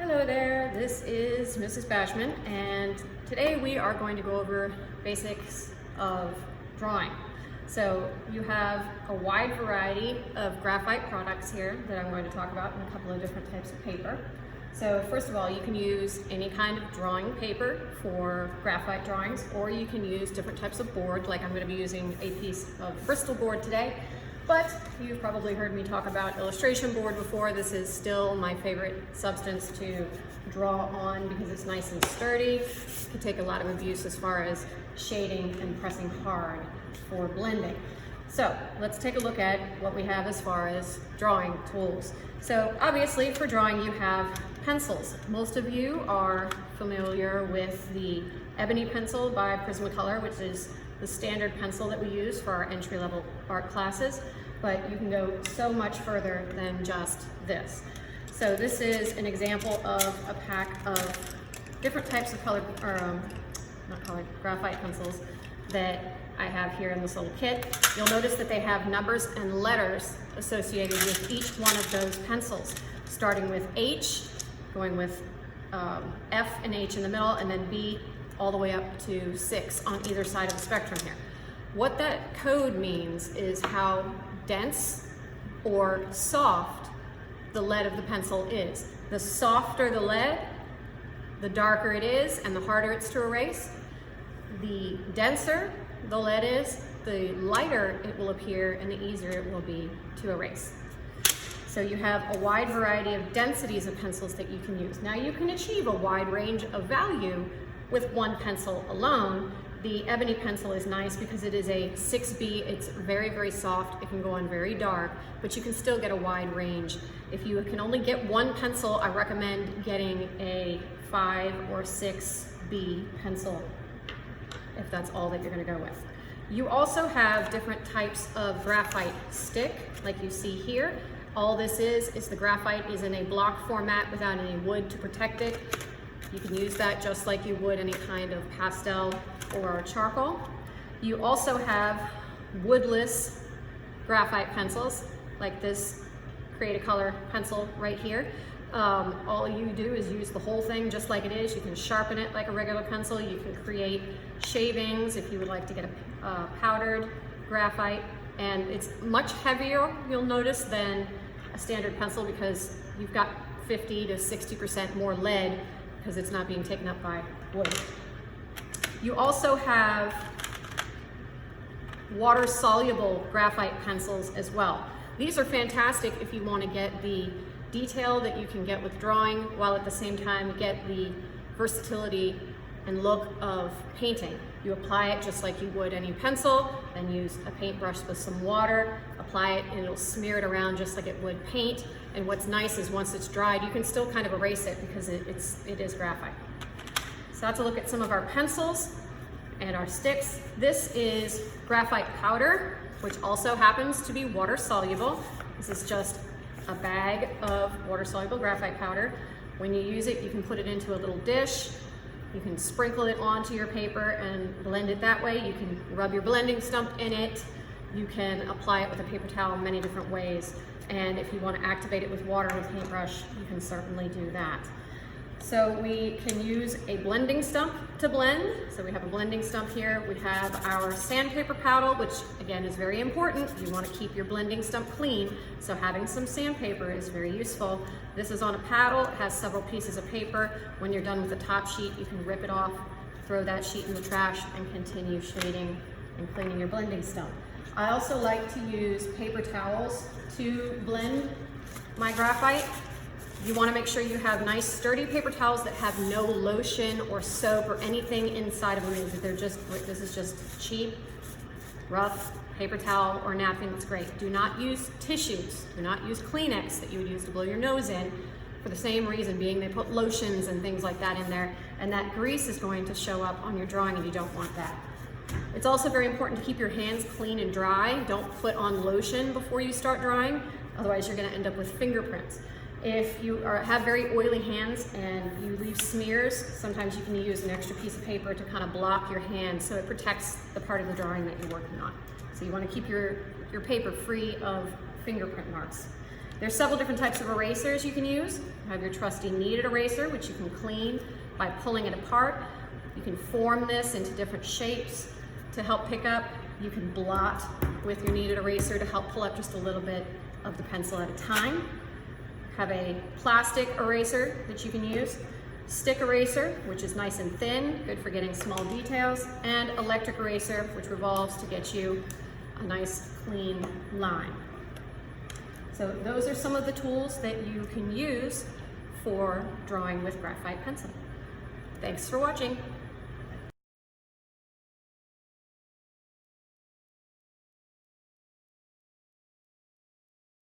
Hello there, this is Mrs. Bashman, and today we are going to go over basics of drawing. So you have a wide variety of graphite products here that I'm going to talk about in a couple of different types of paper. So first of all, you can use any kind of drawing paper for graphite drawings, or you can use different types of board, like I'm going to be using a piece of Bristol board today. But you've probably heard me talk about illustration board before. This is still my favorite substance to draw on because it's nice and sturdy. It can take a lot of abuse as far as shading and pressing hard for blending. So let's take a look at what we have as far as drawing tools. So obviously for drawing you have pencils. Most of you are familiar with the ebony pencil by Prismacolor, which is the standard pencil that we use for our entry-level art classes, but you can go so much further than just this. So this is an example of a pack of different types of graphite pencils that I have here in this little kit. You'll notice that they have numbers and letters associated with each one of those pencils, starting with H, going with F and H in the middle, and then B all the way up to 6 on either side of the spectrum here. What that code means is how dense or soft the lead of the pencil is. The softer the lead, the darker it is and the harder it's to erase. The denser the lead is, the lighter it will appear and the easier it will be to erase. So you have a wide variety of densities of pencils that you can use. Now you can achieve a wide range of value with one pencil alone. The ebony pencil is nice because it is a 6B, it's very, very soft, it can go on very dark, but you can still get a wide range. If you can only get one pencil, I recommend getting a 5 or 6B pencil, if that's all that you're gonna go with. You also have different types of graphite stick, like you see here. All this is the graphite is in a block format without any wood to protect it. You can use that just like you would any kind of pastel or charcoal. You also have woodless graphite pencils, like this Create a Color pencil right here. All you do is use the whole thing just like it is. You can sharpen it like a regular pencil. You can create shavings if you would like to get a powdered graphite. And it's much heavier, you'll notice, than a standard pencil because you've got 50 to 60% more lead because it's not being taken up by wood. You also have water-soluble graphite pencils as well. These are fantastic if you want to get the detail that you can get with drawing while at the same time get the versatility and look of painting. You apply it just like you would any pencil, then use a paintbrush with some water, apply it, and it'll smear it around just like it would paint. And what's nice is once it's dried, you can still kind of erase it because it is graphite. So that's a look at some of our pencils and our sticks. This is Graphite Powder, which also happens to be water soluble. This is just a bag of water soluble graphite powder. When you use it, you can put it into a little dish. You can sprinkle it onto your paper and blend it that way. You can rub your blending stump in it. You can apply it with a paper towel many different ways. And if you want to activate it with water with a paintbrush, you can certainly do that. So we can use a blending stump to blend. So we have a blending stump here. We have our sandpaper paddle, which again is very important. You want to keep your blending stump clean. So having some sandpaper is very useful. This is on a paddle. It has several pieces of paper. When you're done with the top sheet, you can rip it off, throw that sheet in the trash, and continue shading and cleaning your blending stump. I also like to use paper towels to blend my graphite. You want to make sure you have nice sturdy paper towels that have no lotion or soap or anything inside of them. This is just cheap, rough paper towel or napkin. It's great. Do not use tissues. Do not use Kleenex that you would use to blow your nose in, for the same reason being they put lotions and things like that in there, and that grease is going to show up on your drawing and you don't want that. It's also very important to keep your hands clean and dry. Don't put on lotion before you start drawing, otherwise you're going to end up with fingerprints. If you have very oily hands and you leave smears, sometimes you can use an extra piece of paper to kind of block your hand so it protects the part of the drawing that you're working on. So you want to keep your paper free of fingerprint marks. There's several different types of erasers you can use. You have your trusty kneaded eraser, which you can clean by pulling it apart. You can form this into different shapes to help pick up. You can blot with your kneaded eraser to help pull up just a little bit of the pencil at a time. Have a plastic eraser that you can use, stick eraser, which is nice and thin, good for getting small details, and electric eraser, which revolves to get you a nice clean line. So those are some of the tools that you can use for drawing with graphite pencil. Thanks for watching.